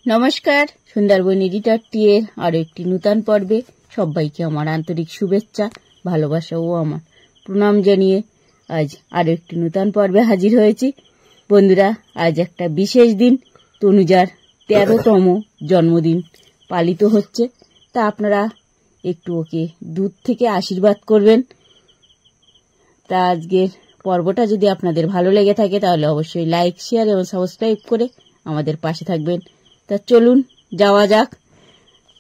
নমস্কার, সুন্দরবন এডিটর টিএর আরো একটি নূতন পর্বে সবাইকে আমার আন্তরিক শুভেচ্ছা, ভালোবাসা ও আমার প্রণাম জানিয়ে আজ আরো একটি নূতন পর্বে হাজির হয়েছি। বন্ধুরা, আজ একটা বিশেষ দিন, তনুজার 13তম জন্মদিন পালিত হচ্ছে। তা আপনারা একটু ওকে দূর থেকে আশীর্বাদ করবেন। তা আজকের পর্বটা যদি আপনাদের ভালো লেগে থাকে তাহলে অবশ্যই লাইক, শেয়ার এবং সাবস্ক্রাইব করে আমাদের পাশে থাকবেন। তা চলুন যাওয়া যাক,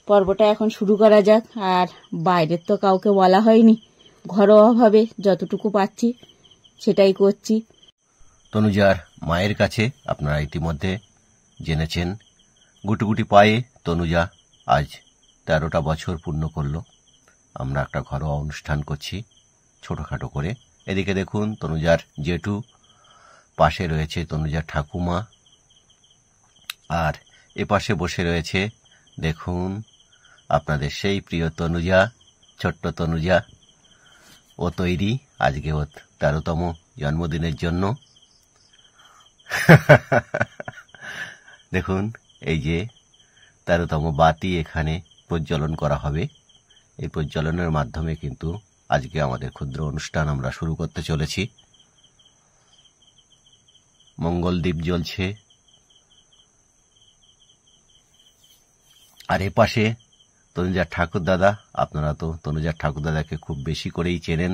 পর্বটা এখন শুরু করা যাক। আর বাইরের তো কাউকে বলা হয়নি, ঘরোয়াভাবে যতটুকু পাচ্ছি সেটাই করছি। তনুজার মায়ের কাছে আপনারা ইতিমধ্যে জেনেছেন, গুটিগুটি পায়ে তনুজা আজ 13টা বছর পূর্ণ করল। আমরা একটা ঘরোয়া অনুষ্ঠান করছি ছোটখাটো করে। এদিকে দেখুন তনুজার জেঠু, পাশে রয়েছে তনুজার ঠাকুমা, আর এপাশে বসে রয়েছে দেখুন আপনাদের সেই প্রিয় তনুজা, ছোট্ট তনুজা। ও তৈরি আজকে ওর 13তম জন্মদিনের জন্য। দেখুন এই যে 13তম বাতি এখানে প্রজ্বলন করা হবে। এই প্রজ্বলনের মাধ্যমে কিন্তু আজকে আমাদের ক্ষুদ্র অনুষ্ঠান আমরা শুরু করতে চলেছি। মঙ্গলদ্বীপ জ্বলছে, আর এপাশে তনুজার ঠাকুরদাদা। আপনারা তো তনুজার ঠাকুরদাদাকে খুব বেশি করেই চেনেন,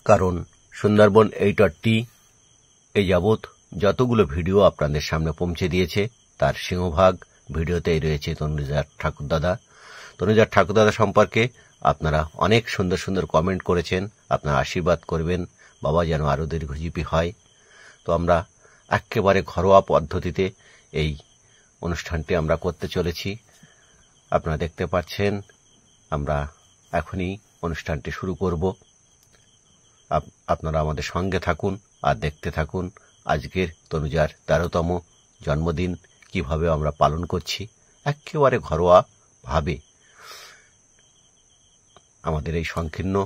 কারণ সুন্দরবন এডিটরটি এই যাবৎ যতগুলো ভিডিও আপনাদের সামনে পৌঁছে দিয়েছে তার সিংহভাগ ভিডিওতেই রয়েছে তনুজার ঠাকুরদাদা। তনুজার ঠাকুরদাদা সম্পর্কে আপনারা অনেক সুন্দর সুন্দর কমেন্ট করেছেন। আপনারা আশীর্বাদ করবেন বাবা যেন আরও দীর্ঘজীবী হয়। তো আমরা একেবারে ঘরোয়া পদ্ধতিতে এই অনুষ্ঠানটি আমরা করতে চলেছি। আপনারা দেখতে পাচ্ছেন আমরা এখনই অনুষ্ঠানটি শুরু করব। আপনারা আমাদের সঙ্গে থাকুন আর দেখতে থাকুন আজকের তনুজার 13তম জন্মদিন কিভাবে আমরা পালন করছি একেবারে ঘরোয়া ভাবে। আমাদের এই সংকীর্ণ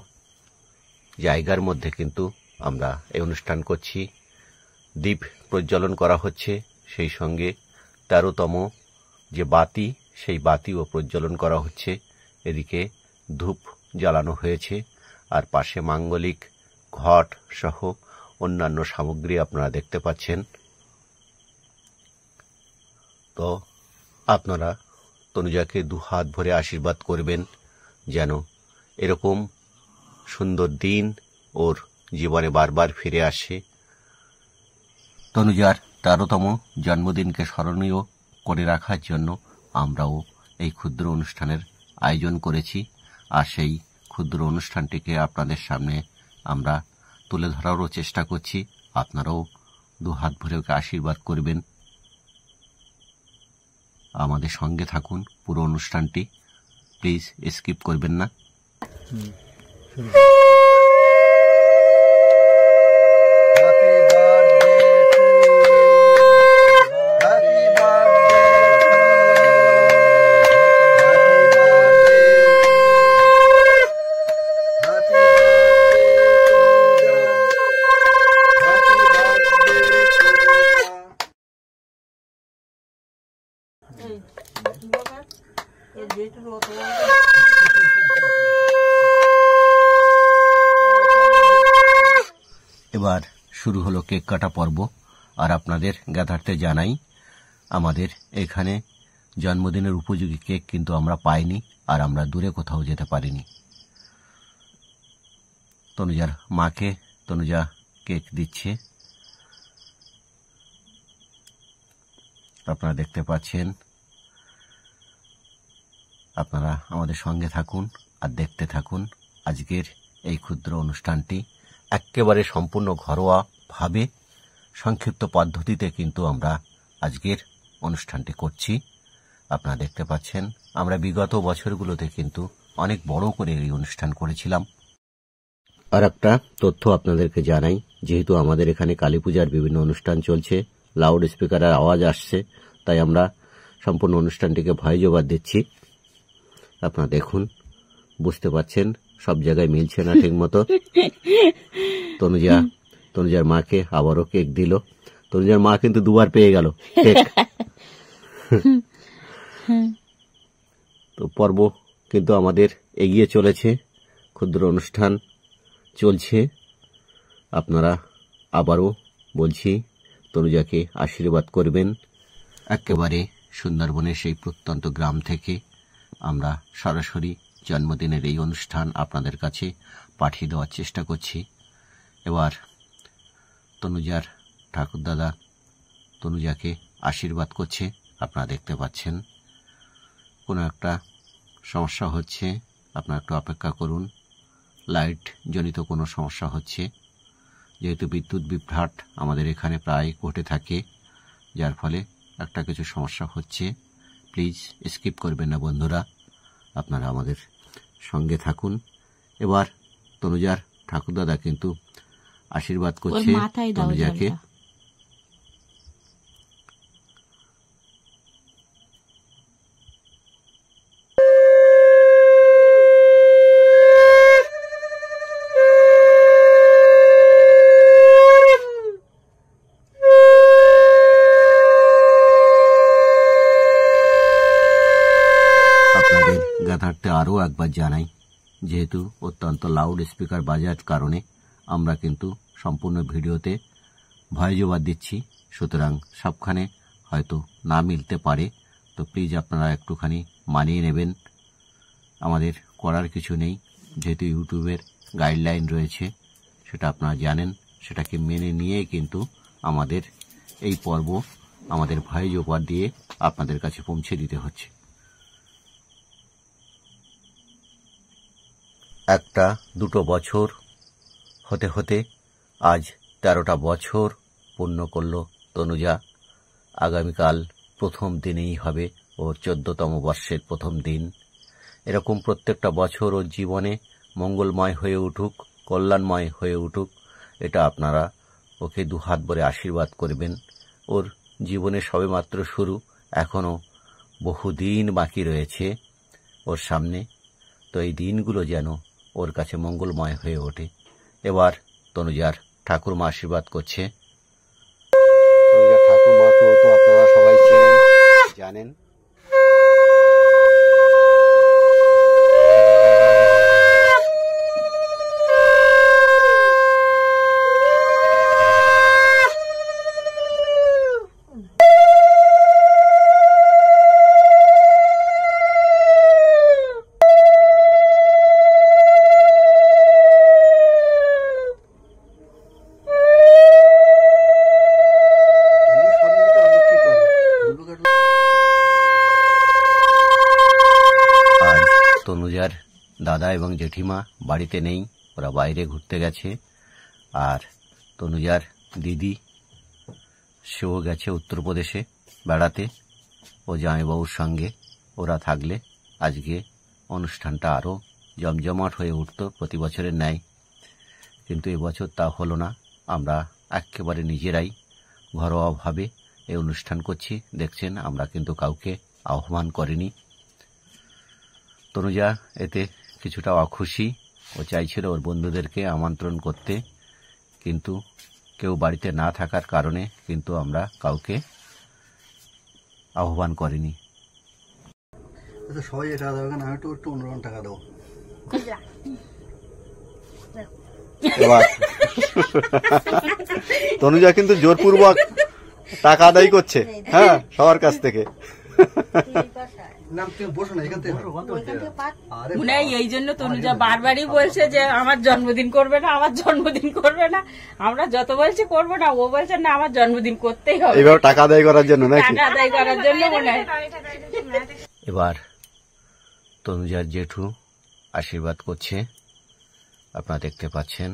জায়গার মধ্যে কিন্তু আমরা এই অনুষ্ঠান করছি। দীপ প্রজ্বলন করা হচ্ছে, সেই সঙ্গে 13তম যে বাতি সেই বাতিও প্রজ্বলন করা হচ্ছে। এদিকে ধূপ জ্বালানো হয়েছে, আর পাশে মাঙ্গলিক ঘট সহ অন্যান্য সামগ্রী আপনারা দেখতে পাচ্ছেন। তো আপনারা তনুজাকে দুহাত ভরে আশীর্বাদ করবেন যেন এরকম সুন্দর দিন ওর জীবনে বারবার ফিরে আসে। তনুজার 13তম জন্মদিনকে স্মরণীয় করে রাখার জন্য আমরাও এই ক্ষুদ্র অনুষ্ঠানের আয়োজন করেছি, আর সেই ক্ষুদ্র অনুষ্ঠানটিকে আপনাদের সামনে আমরা তুলে ধরারও চেষ্টা করছি। আপনারাও দুহাত ভরে ওকে আশীর্বাদ করবেন। আমাদের সঙ্গে থাকুন পুরো অনুষ্ঠানটি, প্লিজ স্কিপ করবেন না। এবার শুরু হলো কেক কাটা পর্ব। আর আপনাদের জ্ঞাতার্থে জানাই, আমাদের এখানে জন্মদিনের উপযোগী কেক কিন্তু আমরা পাইনি, আর আমরা দূরে কোথাও যেতে পারিনি। তনুজার মাকে তনুজা কেক দিচ্ছে, আপনারা দেখতে পাচ্ছেন। আপনারা আমাদের সঙ্গে থাকুন আর দেখতে থাকুন আজকের এই ক্ষুদ্র অনুষ্ঠানটি। একেবারে সম্পূর্ণ ঘরোয়া ভাবে সংক্ষিপ্ত পদ্ধতিতে কিন্তু আমরা আজকের অনুষ্ঠানটি করছি। আপনারা দেখতে পাচ্ছেন আমরা বিগত বছরগুলোতে কিন্তু অনেক বড় করে এই অনুষ্ঠান করেছিলাম। আর একটা তথ্য আপনাদেরকে জানাই, যেহেতু আমাদের এখানে কালী পূজার বিভিন্ন অনুষ্ঠান চলছে, লাউড স্পিকারের আওয়াজ আসছে, তাই আমরা সম্পূর্ণ অনুষ্ঠানটিকে ভয়েস ওভার দিচ্ছি। আপনারা দেখুন, বুঝতে পাচ্ছেন সব জায়গায় মিলছে না ঠিক মতো। তনুজার মাকে আবারও কেক দিল। তনুজার মা কিন্তু দুবার পেয়ে গেল কেক। তো পর্ব কিন্তু আমাদের এগিয়ে চলেছে, ক্ষুদ্র অনুষ্ঠান চলছে। আপনারা আবারও বলছি তনুজাকে আশীর্বাদ করবেন। একেবারে সুন্দরবনের সেই প্রত্যন্ত গ্রাম থেকে আমরা সরাসরি জন্মদিনের এই অনুষ্ঠান আপনাদের কাছে পাঠিয়ে দেওয়ার চেষ্টা করছি। এবার তনুজার ঠাকুরদাদা তনুজাকে আশীর্বাদ করছে। আপনারা দেখতে পাচ্ছেন কোনো একটা সমস্যা হচ্ছে, আপনারা একটু অপেক্ষা করুন। লাইট জনিত কোনো সমস্যা হচ্ছে, যেহেতু বিদ্যুৎ বিভ্রাট আমাদের এখানে প্রায় ঘটে থাকে, যার ফলে একটা কিছু সমস্যা হচ্ছে। প্লিজ স্কিপ করবেন না বন্ধুরা, আপনারা আমাদের সঙ্গে থাকুন। এবার তনুজার ঠাকুরদাদা কিন্তু আশীর্বাদ করছে তনুজাকে। জ্ঞাতার্থে আরও একবার জানাই, যেহেতু অত্যন্ত লাউড স্পিকার বাজার কারণে আমরা কিন্তু সম্পূর্ণ ভিডিওতে ভয়েস ওভার দিচ্ছি, সুতরাং সবখানে হয়তো না মিলতে পারে। তো প্লিজ আপনারা একটুখানি মানিয়ে নেবেন, আমাদের করার কিছু নেই, যেহেতু ইউটিউবের গাইডলাইন রয়েছে সেটা আপনারা জানেন, সেটাকে মেনে নিয়েই কিন্তু আমাদের এই পর্ব আমাদের ভয়েস ওভার দিয়ে আপনাদের কাছে পৌঁছে দিতে হচ্ছে। একটা দুটো বছর হতে হতে আজ 13টা বছর পূর্ণ করল তনুজা। আগামীকাল প্রথম দিনেই হবে ওর 14তম বর্ষের প্রথম দিন। এরকম প্রত্যেকটা বছর ওর জীবনে মঙ্গলময় হয়ে উঠুক, কল্যাণময় হয়ে উঠুক, এটা আপনারা ওকে দুহাত ভরে আশীর্বাদ করবেন। ওর জীবনে সবেমাত্র শুরু, এখনও বহুদিন বাকি রয়েছে ওর সামনে। তো এই দিনগুলো যেন ওর কাছে মঙ্গলময় হয়ে ওঠে। এবার তনুজার ঠাকুরমা আশীর্বাদ করছে। তনুজার ঠাকুরমাকে তো আপনারা সবাই চেনেন, জানেন। তনুজার দাদা এবং জেঠিমা বাড়িতে নেই, ওরা বাইরে ঘুরতে গেছে। আর তনুজার দিদি সেও গেছে উত্তরপ্রদেশে বেড়াতে ও জামাইবাবুর সঙ্গে। ওরা থাকলে আজকে অনুষ্ঠানটা আরও জমজমাট হয়ে উঠত প্রতি বছরের ন্যায়, কিন্তু এবছর তা হলো না। আমরা একেবারে নিজেরাই ঘরোয়াভাবে এই অনুষ্ঠান করছি। দেখছেন আমরা কিন্তু কাউকে আহ্বান করিনি। তনুজা এতে কিছুটা অখুশি, ও চাইছিল ওর বন্ধুদেরকে আমন্ত্রণ করতে, কিন্তু কেউ বাড়িতে না থাকার কারণে কিন্তু আমরা কাউকে আহ্বান করিনি। সবাই টাকা দেবে না, আমি একটু অন্যরকম টাকা দেবো। এবার তনুজা কিন্তু জোরপূর্বক টাকা আদায় করছে, হ্যাঁ, সবার কাছ থেকে। এই জন্য তনুজা বারবারই বলছে যে আমার জন্মদিন করবে না, আমার জন্মদিন করবে না। আমরা যত বলছি করবো না, ও বলছে না আমার জন্মদিন করতেই হবে। এবার টাকা আদায় করার জন্য, টাকা আদায় করার জন্য মনে হয়। এবার তনুজার জেঠু আশীর্বাদ করছে, আপনারা দেখতে পাচ্ছেন।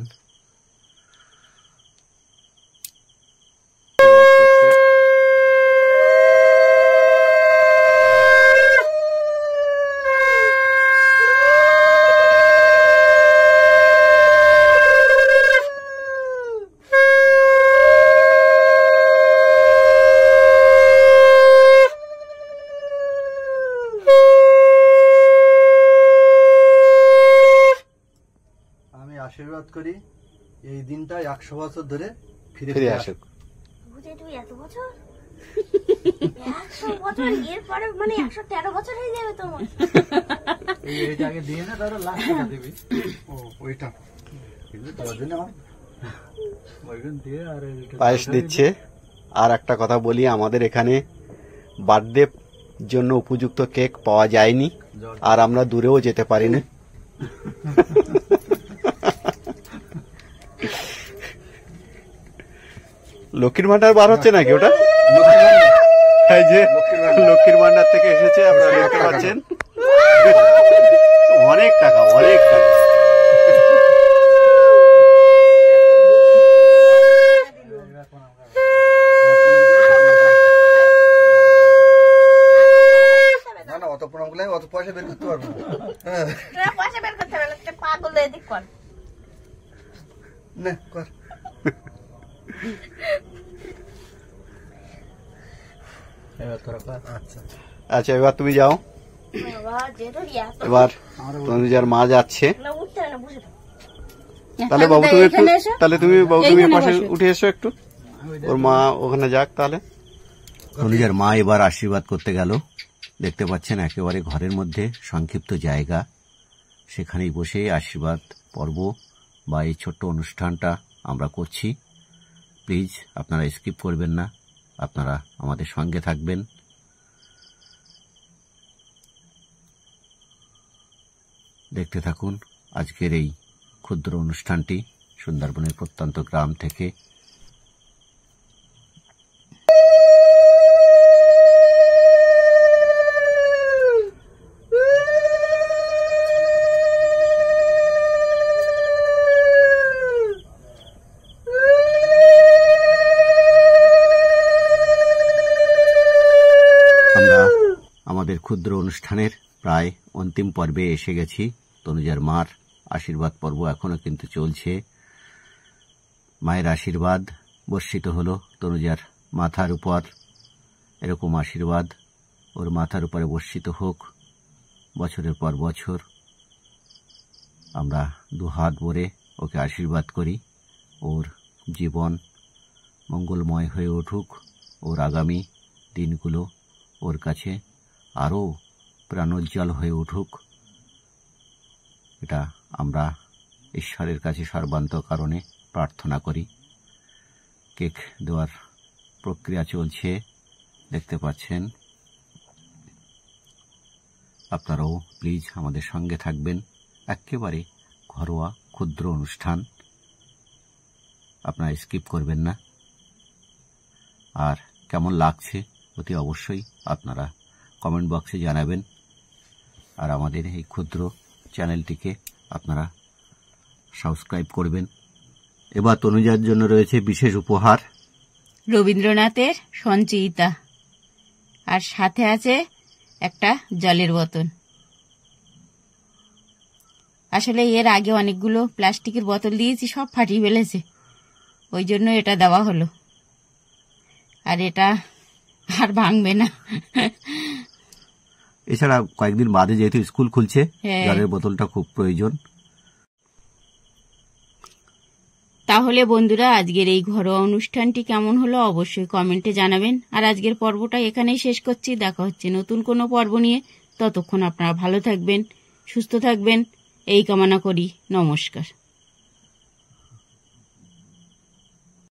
আশীর্বাদ করি এই দিনটা 100 বছর ধরে ফিরে আসুক। 100 বছর এর পরে মানে 113 বছর হয়ে যাবে তোমার। এই জায়গায় দিয়ে না তাহলে লাখ টাকা দিবি। ও ওইটা কিন্তু দরজনে আমার ওইখান দিয়ে আর পায়েস দিচ্ছে। আর একটা কথা বলি, আমাদের এখানে বার্থডে জন্য উপযুক্ত কেক পাওয়া যায়নি, আর আমরা দূরেও যেতে পারিনি। লক্ষ্মীর ভান্ডার বার হচ্ছে নাকি ওটা? এই যে লক্ষ্মীর ভান্ডার থেকে এসেছে, আপনারা দেখতে পাচ্ছেন। অনেক টাকা, অনেক টাকা। না না, অত প্রণাম করলে অত পয়সা বের করতে পারবো না। পয়সা বের করতে হবে না, পাগল এদিক কর না কর। আচ্ছা, এবার তুমি যাও। বাবা যেটা এত এবার তনুজার মা যাচ্ছে। না উঠতে হয় না, বসে থাক। তাহলে বাবু তুমি একটু, এখানে এসো। তাহলে তুমি বাবু তুমি এইখানে পাশে বসো। উঠে এসো একটু, ওর মা ওখানে যাক। তাহলে তনুজার মা এবার আশীর্বাদ করতে গেল। দেখতে পাচ্ছেন একেবারে ঘরের মধ্যে সংক্ষিপ্ত জায়গা, সেখানেই বসে আশীর্বাদ পর্ব বা এই ছোট্ট অনুষ্ঠানটা আমরা করছি। প্লিজ আপনারা স্কিপ করবেন না, আপনারা আমাদের সঙ্গে থাকবেন। দেখতে থাকুন আজকের এই ক্ষুদ্র অনুষ্ঠানটি সুন্দরবনের প্রত্যন্ত গ্রাম থেকে। আমরা আমাদের ক্ষুদ্র অনুষ্ঠানের প্রায় অন্তিম পর্বে এসে গেছি। তনুজার মার আশীর্বাদ পর্ব এখনো কিন্তু চলছে। মায়ের আশীর্বাদ বর্ষিত হলো তনুজার মাথার উপর। এরকম আশীর্বাদ ওর মাথার উপরে বর্ষিত হোক বছরের পর বছর। আমরা দুহাত ভরে ওকে আশীর্বাদ করি। ওর জীবন মঙ্গলময় হয়ে উঠুক, ওর আগামী দিনগুলো ওর কাছে আরও প্রাণোজ্জ্বল হয়ে উঠুক, এটা আমরা ঈশ্বরের কাছে সর্বান্ত কারণে প্রার্থনা করি। কেক দেওয়ার প্রক্রিয়া চলছে, দেখতে পাচ্ছেন। আপনারাও প্লিজ আমাদের সঙ্গে থাকবেন। একেবারে ঘরোয়া ক্ষুদ্র অনুষ্ঠান, আপনারা স্কিপ করবেন না। আর কেমন লাগছে অতি অবশ্যই আপনারা কমেন্ট বক্সে জানাবেন। আর আমাদের এই ক্ষুদ্র চ্যানেলটিকে আপনারা সাবস্ক্রাইব করবেন। এবার তনুজার জন্য রয়েছে বিশেষ উপহার, রবীন্দ্রনাথের সঞ্চয়িতা, আর সাথে আছে একটা জলের বোতল। আসলে এর আগে অনেকগুলো প্লাস্টিকের বোতল দিয়েছি, সব ফাটিয়ে ফেলেছে, ওই জন্য এটা দেওয়া হলো। আর এটা আর ভাঙবে না। এছাড়া কয়েকদিন বাদে যেহেতু স্কুল খুলছে, হ্যাঁ। জলের বোতলটা খুব প্রয়োজন। তাহলে বন্ধুরা, আজকের এই ঘরোয়া অনুষ্ঠানটি কেমন হলো অবশ্যই কমেন্টে জানাবেন। আর আজকের পর্বটা এখানেই শেষ করছি। দেখা হচ্ছে নতুন কোনো পর্ব নিয়ে। ততক্ষণ আপনারা ভালো থাকবেন, সুস্থ থাকবেন, এই কামনা করি। নমস্কার।